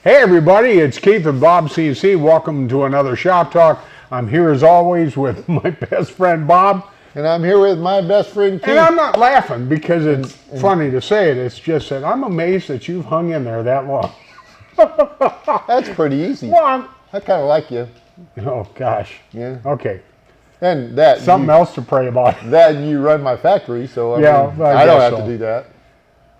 Hey everybody, it's Keith of BobsCNC. Welcome to another Shop Talk. I'm here as always with my best friend Bob. And I'm here with my best friend Keith. And I'm not laughing because it's funny to say it. It's just that I'm amazed that you've hung in there that long. That's pretty easy. Well, I kind of like you. Oh gosh. Yeah. Okay. And that something else to pray about. That and you run my factory, so I don't have to do that.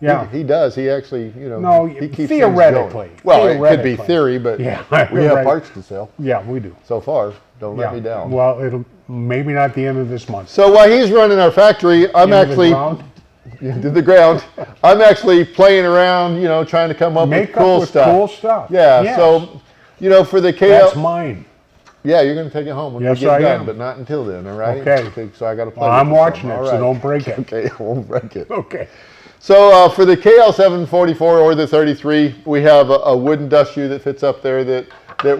Yeah, he does. He actually, he keeps theoretically. Well, it could be theory, but we have parts to sell. Yeah, we do. So far, don't let me down. Well, it'll maybe not the end of this month. So while he's running our factory, I'm actually to the ground. I'm actually playing around, trying to come up with cool stuff. Cool stuff. Yeah. Yes. So, for the KL. That's mine. Yeah, you're going to take it home when we get done, but not until then, all right? Okay. So I got to play. Well, I'm watching it, so don't break it. Okay, I won't break it. Okay. So for the KL744 or the 33, we have a wooden dust shoe that fits up there that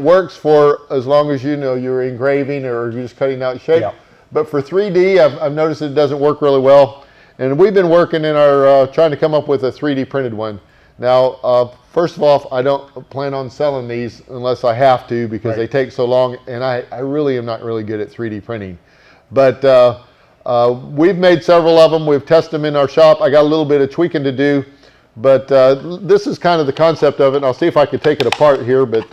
works for as long as you're engraving or you're just cutting out shape. Yeah. But for 3D, I've noticed it doesn't work really well. And we've been working in our trying to come up with a 3D printed one. Now, first of all, I don't plan on selling these unless I have to because they take so long, and I really am not really good at 3D printing. But we've made several of them. We've tested them in our shop. I got a little bit of tweaking to do, but this is kind of the concept of it. And I'll see if I can take it apart here. But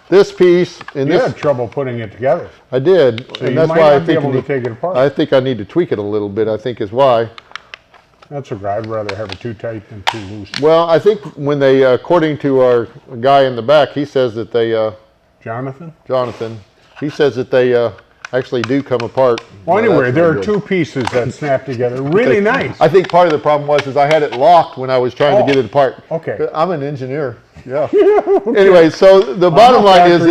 this piece and you had trouble putting it together. I did, so and that's why I think to take it apart. I think I need to tweak it a little bit. I think is why. That's okay. I'd rather have it too tight than too loose. Well, I think when they, according to our guy in the back, he says that they. Jonathan, he says that they actually do come apart. Well, anyway, there are two pieces that snap together. Really nice. I think part of the problem was I had it locked when I was trying to get it apart. Okay. I'm an engineer. Yeah. Okay. Anyway, so the bottom line is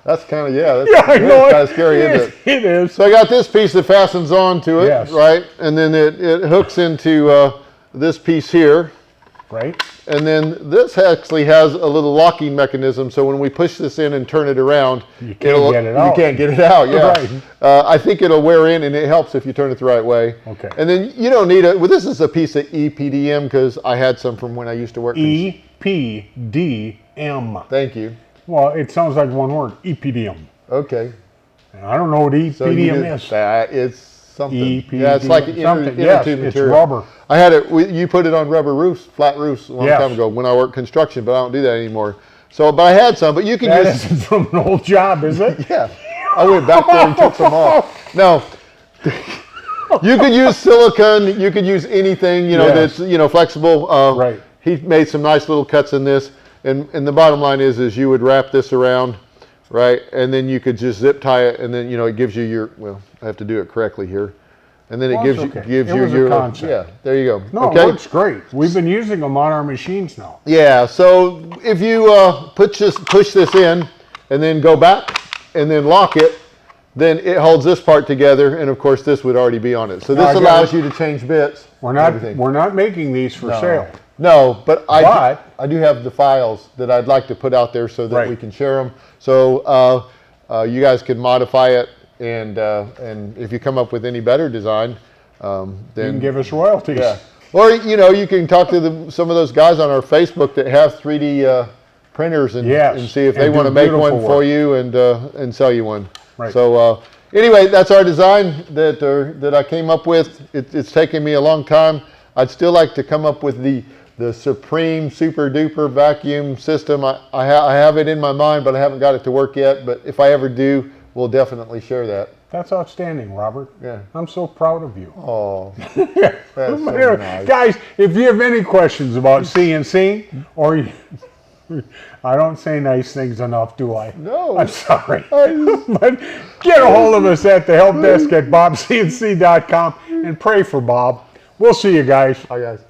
that's kind of that's kind of scary, isn't it? It is. So I got this piece that fastens onto it, right, and then it hooks into this piece here. Right. And then this actually has a little locking mechanism, so when we push this in and turn it around, you can't get it out. You can't get it out, yeah. Right. I think it'll wear in, and it helps if you turn it the right way. Okay. And then you don't need it. Well, this is a piece of EPDM because I had some from when I used to work. EPDM. Thank you. Well, it sounds like one word, EPDM. Okay. I don't know what EPDM is. It's something. EPDM. Yeah, it's like inner tube material. It's rubber. I had it. You put it on rubber roofs, flat roofs, a long time ago when I worked construction, but I don't do that anymore. So, but I had some. But you can use. That isn't from an old job, is it? Yeah. I went back there and took some off. No. You could use silicone. You could use anything. That's flexible. Right. He made some nice little cuts in this, and the bottom line is you would wrap this around, right, and then you could just zip tie it, and then it gives you your. Well, I have to do it correctly here. And then it gives you your concept. Yeah, there you go. No, it works great. We've been using them on our machines now. Yeah, so if you push this in and then go back and then lock it, then it holds this part together, and of course this would already be on it. So this allows you to change bits. We're not making these for sale. No, but I do have the files that I'd like to put out there so that we can share them. So you guys can modify it. And if you come up with any better design, then you can give us royalties. Yeah. Or you can talk to some of those guys on our Facebook that have 3D printers and see if they want to make one for you and sell you one. Right. So anyway, that's our design that I came up with. It's taken me a long time. I'd still like to come up with the supreme super duper vacuum system. I have it in my mind, but I haven't got it to work yet. But if I ever do, we'll definitely share that. That's outstanding, Robert. Yeah. I'm so proud of you. Oh, that's so nice. Guys, if you have any questions about CNC, or I don't say nice things enough, do I? No. I'm sorry. But get a hold of us at the help desk at BobsCNC.com and pray for Bob. We'll see you guys. Bye, guys.